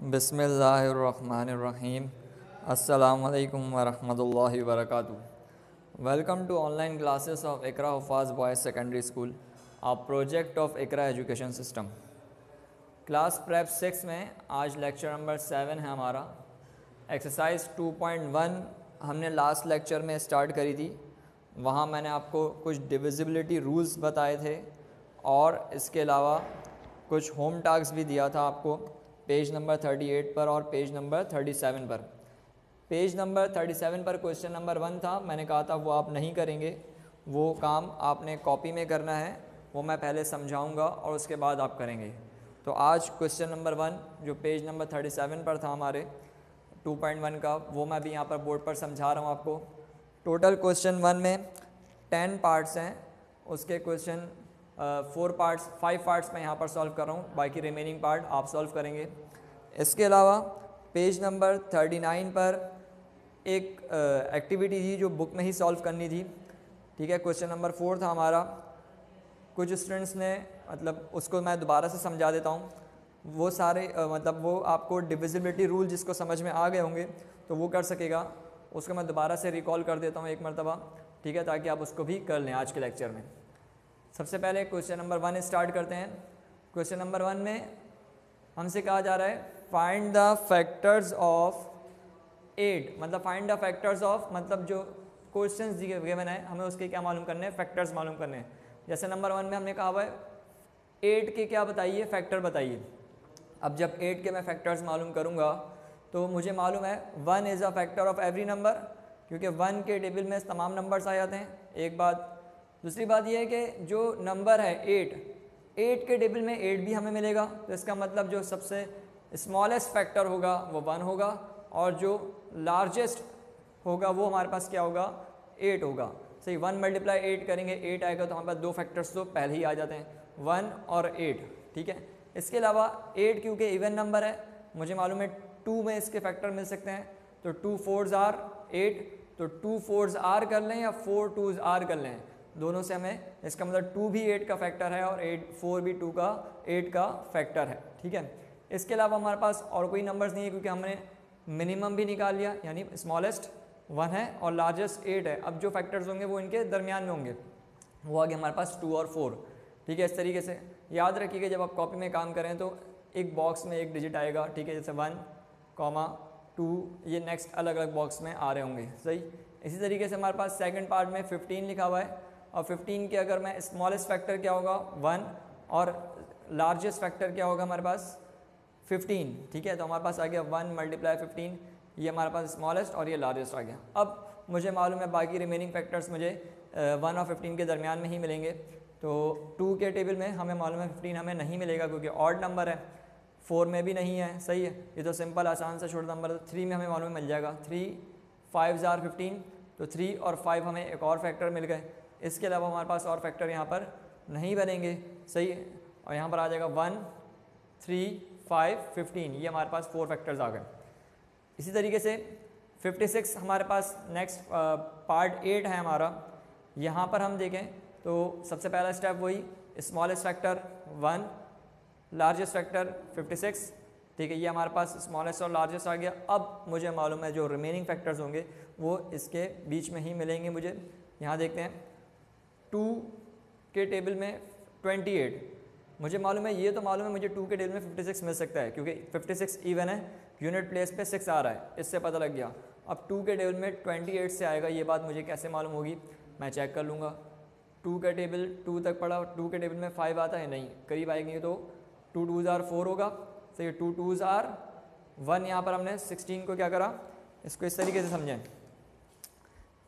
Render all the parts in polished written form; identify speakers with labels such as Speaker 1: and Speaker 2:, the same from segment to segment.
Speaker 1: बिस्मिल्लाहिर्रहमानिर्रहीम। अस्सलामु अलैकुम वरहमतुल्लाहि वबरकातुहू। Welcome to online classes of Iqra Huffaz boys secondary school, a project of Iqra education system. Class prep 6 में आज लेक्चर नंबर 7 है हमारा। एक्सरसाइज 2.1 हमने लास्ट लेक्चर में स्टार्ट करी थी। वहाँ मैंने आपको कुछ डिविजिबिलिटी रूल्स बताए थे और इसके अलावा कुछ होम टास्क भी दिया था आपको पेज नंबर 38 पर और पेज नंबर 37 पर। पेज नंबर 37 पर क्वेश्चन नंबर 1 था, मैंने कहा था वो आप नहीं करेंगे, वो काम आपने कॉपी में करना है, वो मैं पहले समझाऊंगा और उसके बाद आप करेंगे। तो आज क्वेश्चन नंबर 1 जो पेज नंबर 37 पर था हमारे 2.1 का, वो मैं भी यहाँ पर बोर्ड पर समझा रहा हूँ आपको। टोटल क्वेश्चन 1 में 10 पार्ट्स हैं, उसके क्वेश्चन 5 पार्ट्स मैं यहाँ पर सॉल्व कर रहा हूँ, बाकी रिमेनिंग पार्ट आप सॉल्व करेंगे। इसके अलावा पेज नंबर 39 पर एक एक्टिविटी थी जो बुक में ही सॉल्व करनी थी, ठीक है। क्वेश्चन नंबर 4 था हमारा। कुछ स्टूडेंट्स ने मतलब उसको मैं दोबारा से समझा देता हूँ। वो सारे मतलब वो आपको डिविजिबिलिटी रूल जिसको समझ में आ गए होंगे तो वो कर सकेगा, उसको मैं दोबारा से रिकॉल कर देता हूँ एक मरतबा, ठीक है, ताकि आप उसको भी कर लें आज के लेक्चर में। सबसे पहले क्वेश्चन नंबर 1 स्टार्ट करते हैं। क्वेश्चन नंबर 1 में हमसे कहा जा रहा है फाइंड द फैक्टर्स ऑफ 8, मतलब फाइंड द फैक्टर्स ऑफ, मतलब जो क्वेश्चंस गिवन है हमें उसके क्या मालूम करने हैं, फैक्टर्स मालूम करने हैं। जैसे नंबर 1 में हमने कहा हुआ है 8 के क्या बताइए, फैक्टर बताइए। अब जब 8 के मैं फैक्टर्स मालूम करूँगा तो मुझे मालूम है 1 is a factor of every number, क्योंकि 1 के टेबल में तमाम नंबर्स आ जाते हैं, एक बात। दूसरी बात यह है कि जो नंबर है 8 के टेबल में 8 भी हमें मिलेगा, तो इसका मतलब जो सबसे स्मॉलेस्ट फैक्टर होगा वो 1 होगा और जो लार्जेस्ट होगा वो हमारे पास क्या होगा, 8 होगा। सही, 1 मल्टीप्लाई 8 करेंगे 8 आएगा, तो हमारे पास दो फैक्टर्स तो पहले ही आ जाते हैं, 1 और 8, ठीक है। इसके अलावा 8 क्योंकि इवन नंबर है, मुझे मालूम है 2 में इसके फैक्टर मिल सकते हैं, तो 2 4s आर 8, तो 2 4s आर कर लें या 4 2s आर कर लें, दोनों से हमें इसका मतलब 2 भी 8 का फैक्टर है और 4 भी 8 का फैक्टर है, ठीक है। इसके अलावा हमारे पास और कोई नंबर्स नहीं है क्योंकि हमने मिनिमम भी निकाल लिया, यानी स्मॉलेस्ट 1 है और लार्जेस्ट 8 है। अब जो फैक्टर्स होंगे वो इनके दरमियान में होंगे, वो आगे हमारे पास 2 और 4, ठीक है। इस तरीके से याद रखिएगा जब आप कॉपी में काम करें तो एक बॉक्स में एक डिजिट आएगा, ठीक है, जैसे 1, 2, ये नेक्स्ट अलग अलग बॉक्स में आ रहे होंगे, सही। इसी तरीके से हमारे पास सेकंड पार्ट में 15 लिखा हुआ है और 15 के अगर मैं स्मॉलेस्ट फैक्टर क्या होगा 1 और लार्जेस्ट फैक्टर क्या होगा हमारे पास 15, ठीक है। तो हमारे पास आ गया 1 मल्टीप्लाई 15, ये हमारे पास स्मॉलेस्ट और ये लार्जेस्ट आ गया। अब मुझे मालूम है बाकी रिमेनिंग फैक्टर्स मुझे 1 और 15 के दरमियान में ही मिलेंगे, तो 2 के टेबल में हमें मालूम है 15 हमें नहीं मिलेगा क्योंकि ऑड नंबर है, 4 में भी नहीं है, सही है, ये तो सिंपल आसान से छोटा नंबर है। 3 में हमें मालूम मिल जाएगा, 3 5s आर 15, तो 3 और 5 हमें एक और फैक्टर मिल गए। इसके अलावा हमारे पास और फैक्टर यहाँ पर नहीं बनेंगे, सही है, और यहाँ पर आ जाएगा 1 3 5 15, ये हमारे पास 4 फैक्टर्स आ गए। इसी तरीके से 56 हमारे पास नेक्स्ट पार्ट 8 है हमारा। यहाँ पर हम देखें तो सबसे पहला स्टेप वही, स्मॉलेस्ट फैक्टर 1, लार्जेस्ट फैक्टर 56, ठीक है, ये हमारे पास स्मॉलेस्ट और लार्जेस्ट आ गया। अब मुझे मालूम है जो रिमेनिंग फैक्टर्स होंगे वो इसके बीच में ही मिलेंगे मुझे। यहाँ देखते हैं 2 के टेबल में 28, मुझे मालूम है, ये तो मालूम है मुझे 2 के टेबल में 56 मिल सकता है क्योंकि 56 इवन है, यूनिट प्लेस पे 6 आ रहा है, इससे पता लग गया। अब 2 के टेबल में 28 से आएगा, ये बात मुझे कैसे मालूम होगी, मैं चेक कर लूँगा। 2 का टेबल 2 तक पढ़ा, 2 के टेबल में 5 आता है, नहीं, करीब आएंगे, तो 2 2s आर 4 होगा, तो ये 2 2s आर 1, यहाँ पर हमने 16 को क्या करा, इसको इस तरीके से समझें,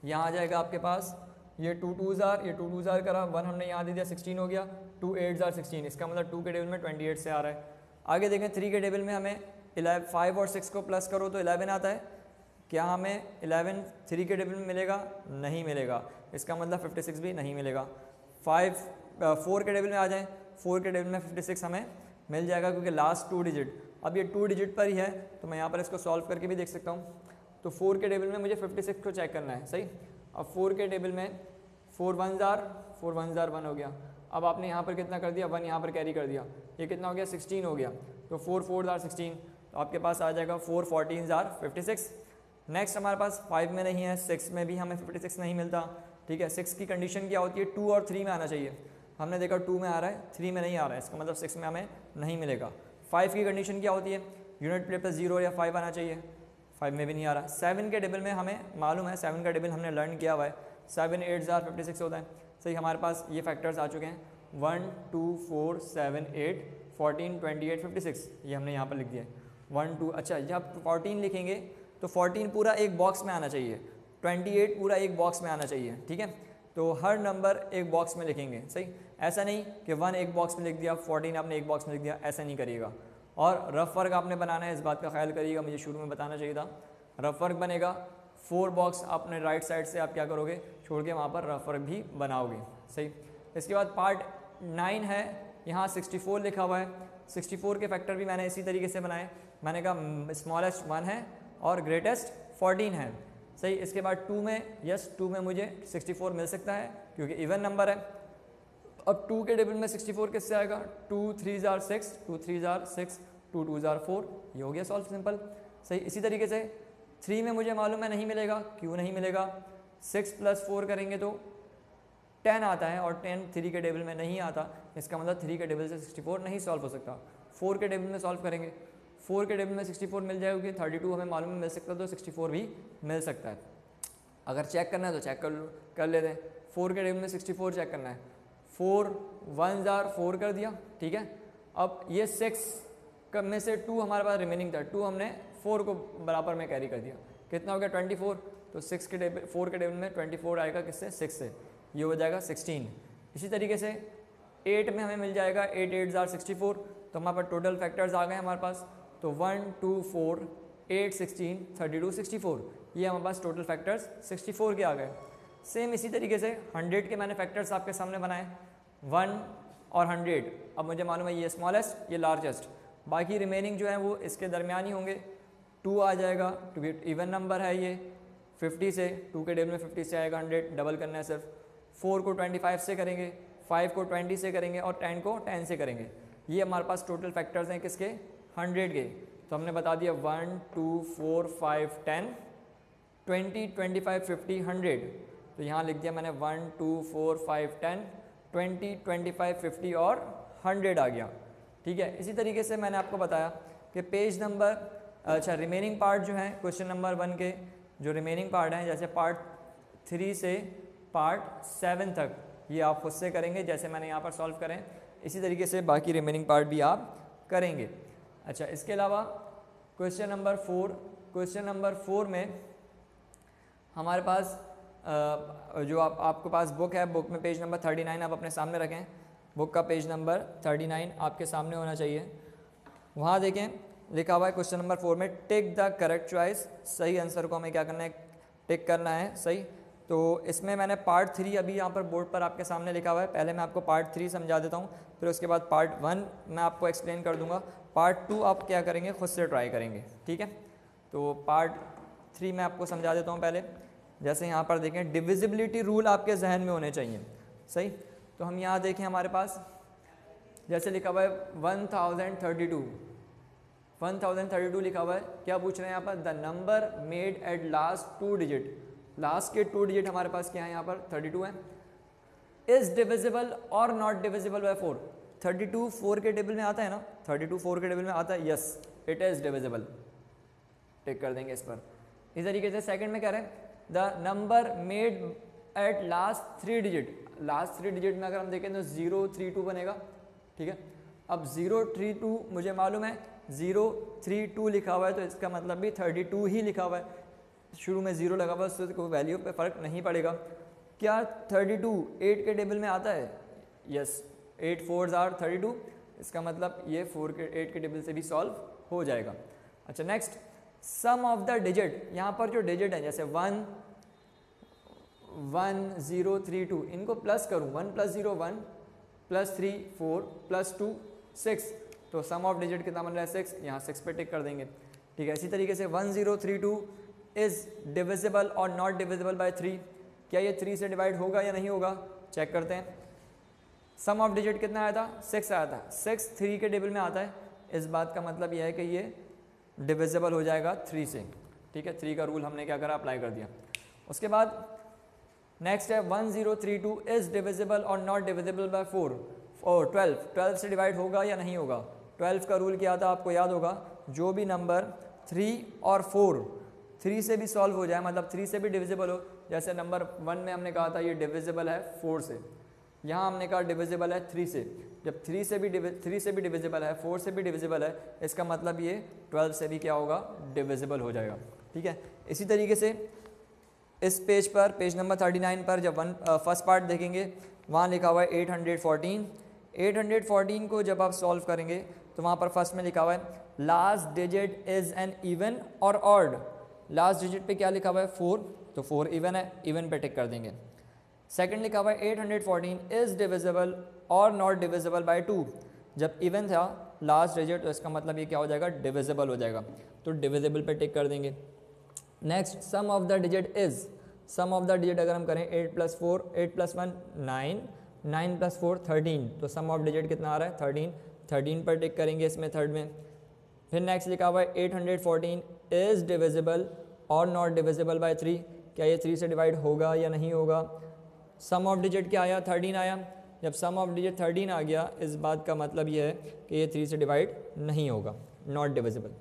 Speaker 1: यहाँ आ जाएगा आपके पास ये 2 2s आर, ये 2 2s आर करा, 1 हमने यहाँ दे दिया, 16 हो गया, 2 8s आर 16, इसका मतलब 2 के टेबल में 28 से आ रहा है। आगे देखें 3 के टेबल में हमें 5 और 6 को प्लस करो तो 11 आता है, क्या हमें 11 3 के टेबल में मिलेगा, नहीं मिलेगा, इसका मतलब 56 भी नहीं मिलेगा। 4 के टेबल में आ जाएँ, 4 के टेबल में 56 हमें मिल जाएगा क्योंकि लास्ट 2 डिजिट, अब ये 2 डिजिट पर ही है तो मैं यहाँ पर इसको सॉल्व करके भी देख सकता हूँ। तो 4 के टेबल में मुझे 56 को चेक करना है, सही। अब 4 के टेबल में 4 1s आर 1 हो गया। अब आपने यहाँ पर कितना कर दिया, 1 यहाँ पर कैरी कर दिया, ये कितना हो गया 16 हो गया, तो 4 4s आर 16, तो आपके पास आ जाएगा 4 14 आर 56। नेक्स्ट हमारे पास 5 में नहीं है, 6 में भी हमें 56 नहीं मिलता, ठीक है। 6 की कंडीशन क्या होती है, 2 और 3 में आना चाहिए, हमने देखा 2 में आ रहा है, 3 में नहीं आ रहा है, इसका मतलब 6 में हमें नहीं मिलेगा। 5 की कंडीशन क्या होती है, यूनिट प्लेस पर 0 या 5 आना चाहिए, 5 में भी नहीं आ रहा। 7 के टेबल में हमें मालूम है, 7 का टेबल हमने लर्न किया हुआ है, 7 8 आर 56 होता है। सही, हमारे पास ये फैक्टर्स आ चुके हैं 1 2 4 7 8 14 28 56, ये हमने यहाँ पर लिख दिया है 1 2। अच्छा, जब 14 लिखेंगे तो 14 पूरा एक बॉक्स में आना चाहिए, 28 पूरा एक बॉक्स में आना चाहिए, ठीक है। तो हर नंबर एक बॉक्स में लिखेंगे, सही। ऐसा नहीं कि 1 एक बॉक्स में लिख दिया, 14 आपने एक बॉक्स में लिख दिया, ऐसा नहीं करिएगा। और रफ वर्क आपने बनाना है, इस बात का ख्याल करिएगा, मुझे शुरू में बताना चाहिए था। रफ वर्क बनेगा 4 बॉक्स आपने राइट साइड से आप क्या करोगे, छोड़ के वहाँ पर रफ वर्क भी बनाओगे, सही। इसके बाद पार्ट 9 है, यहाँ 64 लिखा हुआ है। 64 के फैक्टर भी मैंने इसी तरीके से बनाए, मैंने कहा स्मॉलेस्ट 1 है और ग्रेटेस्ट 14 है, सही। इसके बाद 2 में, यस 2 में मुझे 64 मिल सकता है क्योंकि इवन नंबर है। अब 2 के टेबल में 64 किससे आएगा, 2 3 आर 6, 2 3 आर 6, 2 2 आर 4, ये हो गया सॉल्व, सिंपल, सही। इसी तरीके से 3 में मुझे मालूम है नहीं मिलेगा, क्यों नहीं मिलेगा, 6 + 4 करेंगे तो 10 आता है और 10 3 के टेबल में नहीं आता, इसका मतलब 3 के टेबल से 64 नहीं सॉल्व हो सकता। 4 के टेबल में सॉल्व करेंगे, 4 के टेबल में 64 मिल जाएगी, 32 हमें मालूम मिल सकता है, तो 64 भी मिल सकता है। अगर चेक करना है तो चेक कर लेते हैं। 4 के टेबल में 64 चेक करना है, 4 1 आर 4 कर दिया, ठीक है। अब ये 6 में से 2 हमारे पास रिमेनिंग था, 2 हमने 4 को बराबर में कैरी कर दिया, कितना हो गया 24। तो 4 के टेबल में 24 आएगा किससे, 6 से, ये हो जाएगा 16। इसी तरीके से 8 में हमें मिल जाएगा 8 8 आर 64, तो हमारे पास टोटल फैक्टर्स आ गए हमारे पास, तो 1 2 4 8 16 32 64, ये हमारे पास टोटल फैक्टर्स 64 के आ गए। सेम इसी तरीके से 100 के मैंने फैक्टर्स आपके सामने बनाए, 1 और 100। अब मुझे मालूम है ये स्मॉलेस्ट ये लार्जेस्ट, बाकी रिमेनिंग जो है वो इसके दरमियान ही होंगे। 2 आ जाएगा क्योंकि इवन नंबर है ये, 50 से 2 के टेबल में 50 से आएगा 100, डबल करना है सिर्फ। 4 को 25 से करेंगे, 5 को 20 से करेंगे और 10 को 10 से करेंगे। ये हमारे पास टोटल फैक्टर्स हैं किसके, 100 के। तो हमने बता दिया 1 2 4 5 10 20 25 50 100, तो यहाँ लिख दिया मैंने 1 2 4 5 10 20 25 50 और 100 आ गया, ठीक है। इसी तरीके से मैंने आपको बताया कि पेज नंबर, अच्छा रिमेनिंग पार्ट जो है क्वेश्चन नंबर 1 के जो रिमेनिंग पार्ट हैं, जैसे पार्ट 3 से पार्ट 7 तक, ये आप खुद से करेंगे जैसे मैंने यहाँ पर सॉल्व करें, इसी तरीके से बाकी रिमेनिंग पार्ट भी आप करेंगे। अच्छा, इसके अलावा क्वेश्चन नंबर 4 में हमारे पास जो आपके पास बुक है, बुक में पेज नंबर 39 आप अपने सामने रखें, बुक का पेज नंबर 39 आपके सामने होना चाहिए। वहाँ देखें लिखा हुआ है क्वेश्चन नंबर 4 में टिक द करेक्ट चॉइस, सही आंसर को हमें क्या करना है, टिक करना है, सही। तो इसमें मैंने पार्ट 3 अभी यहाँ पर बोर्ड पर आपके सामने लिखा हुआ है, पहले मैं आपको पार्ट 3 समझा देता हूँ, फिर उसके बाद पार्ट 1 मैं आपको एक्सप्लेन कर दूँगा, पार्ट 2 आप क्या करेंगे, खुद से ट्राई करेंगे, ठीक है। तो पार्ट 3 मैं आपको समझा देता हूँ पहले। जैसे यहाँ पर देखें डिविजिबिलिटी रूल आपके जहन में होने चाहिए, सही। तो हम यहाँ देखें हमारे पास जैसे लिखा हुआ है 1032 लिखा हुआ है, क्या पूछ रहे हैं यहाँ पर, the number made at last 2 digit, last के 2 डिजिट हमारे पास क्या है यहाँ पर 32 है, इज डिविजिबल और नॉट डिविजिबल बाय 4। 32 4 के टेबल में आता है ना, 32 4 के टेबल में आता है, यस इट इज डिविजिबल, टिक कर देंगे इस पर। इस तरीके से सेकंड में कह रहे हैं the number made at last 3 digit, last 3 digit में अगर हम देखें तो 032 बनेगा, ठीक है। अब 032 मुझे मालूम है 032 लिखा हुआ है, तो इसका मतलब भी 32 ही लिखा हुआ है, शुरू में 0 लगा हुआ है, उससे कोई वैल्यू पे फ़र्क नहीं पड़ेगा। क्या 32 8 के टेबल में आता है, यस 8 4 आर 32, इसका मतलब ये 8 के टेबल से भी सॉल्व हो जाएगा। अच्छा next, sum of the digit, यहाँ पर जो डिजिट है जैसे 1 1 0 3 2, इनको प्लस करूँ, 1 + 0 1 + 3 4 + 2 6, तो सम ऑफ डिजिट कितना बन रहा है 6, यहाँ 6 पे टिक कर देंगे, ठीक है। इसी तरीके से 1032 इज़ डिविजिबल और नॉट डिविजिबल बाय 3, क्या ये 3 से डिवाइड होगा या नहीं होगा, चेक करते हैं। सम ऑफ डिजिट कितना आया था, 6 आया था, 6 3 के टेबल में आता है, इस बात का मतलब यह है कि ये डिविजिबल हो जाएगा 3 से, ठीक है। 3 का रूल हमने क्या करा, अप्लाई कर दिया। उसके बाद नेक्स्ट है 1032 इज डिविजिबल और नॉट डिविजिबल बाय 4 और 12 से डिवाइड होगा या नहीं होगा। 12 का रूल क्या था आपको याद होगा, जो भी नंबर 3 और 4 3 से भी सॉल्व हो जाए, मतलब 3 से भी डिविजिबल हो, जैसे नंबर 1 में हमने कहा था ये डिविजिबल है 4 से, यहाँ हमने कहा डिविजिबल है 3 से। जब 3 से भी डिविजिबल है, 4 से भी डिविजिबल है, इसका मतलब ये 12 से भी क्या होगा, डिविजिबल हो जाएगा, ठीक है। इसी तरीके से इस पेज पर, पेज नंबर 39 पर जब फर्स्ट पार्ट देखेंगे, वहाँ लिखा हुआ है 814। 814 को जब आप सॉल्व करेंगे तो वहाँ पर फर्स्ट में लिखा हुआ है last digit is an even और ऑड। लास्ट डिजिट पे क्या लिखा हुआ है 4, तो 4 इवन है, इवन पे टिक कर देंगे। सेकंड लिखा हुआ है 814 इज़ डिविजिबल और नॉट डिविजिबल बाय 2। जब इवन था लास्ट डिजिट, तो इसका मतलब ये क्या हो जाएगा, डिविजिबल हो जाएगा, तो डिविजिबल पे टिक कर देंगे। Next sum of the digit is, sum of the digit अगर हम करें 8 + 4 8 + 1 9 9 + 4 13, तो सम ऑफ डिजिट कितना आ रहा है 13, 13 पर टिक करेंगे इसमें थर्ड में। फिर नेक्स्ट लिखा हुआ है 814 इज़ डिविजिबल और नॉट डिविजिबल बाय 3, क्या ये 3 से डिवाइड होगा या नहीं होगा। सम ऑफ डिजिट क्या आया, 13 आया। जब सम ऑफ डिजिट 13 आ गया, इस बात का मतलब ये है कि ये 3 से डिवाइड नहीं होगा, नॉट डिविजिबल।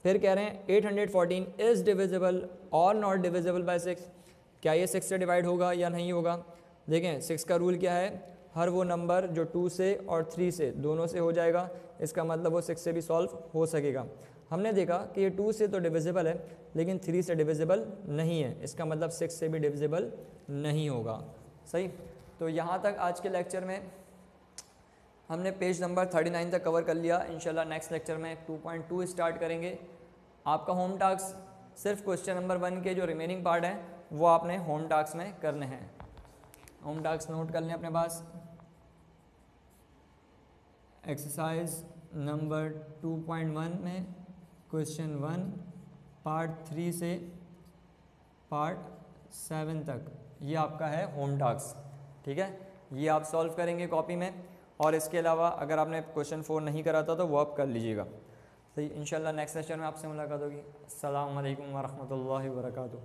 Speaker 1: फिर कह रहे हैं 814 इज़ डिविजिबल और नॉट डिविजिबल बाय 6, क्या ये 6 से डिवाइड होगा या नहीं होगा। देखें 6 का रूल क्या है, हर वो नंबर जो 2 से और 3 से दोनों से हो जाएगा, इसका मतलब वो 6 से भी सॉल्व हो सकेगा। हमने देखा कि ये 2 से तो डिविजिबल है, लेकिन 3 से डिविजिबल नहीं है, इसका मतलब 6 से भी डिविजिबल नहीं होगा, सही। तो यहाँ तक आज के लेक्चर में हमने पेज नंबर 39 तक कवर कर लिया। इंशाल्लाह नेक्स्ट लेक्चर में 2.2 स्टार्ट करेंगे। आपका होम टास्क सिर्फ क्वेश्चन नंबर 1 के जो रिमेनिंग पार्ट हैं वो आपने होम टास्क में करने हैं। होम टास्क नोट कर लें अपने पास। एक्सरसाइज नंबर 2.1 में क्वेश्चन 1 पार्ट 3 से पार्ट 7 तक ये आपका है होम टास्क, ठीक है। ये आप सॉल्व करेंगे कॉपी में, और इसके अलावा अगर आपने क्वेश्चन 4 नहीं करा था तो वो आप कर लीजिएगा, सही। इंशाल्लाह नेक्स्ट लेक्चर में आपसे मुलाकात होगी। अस्सलामु अलैकुम व रहमतुल्लाहि व बरकातुहू।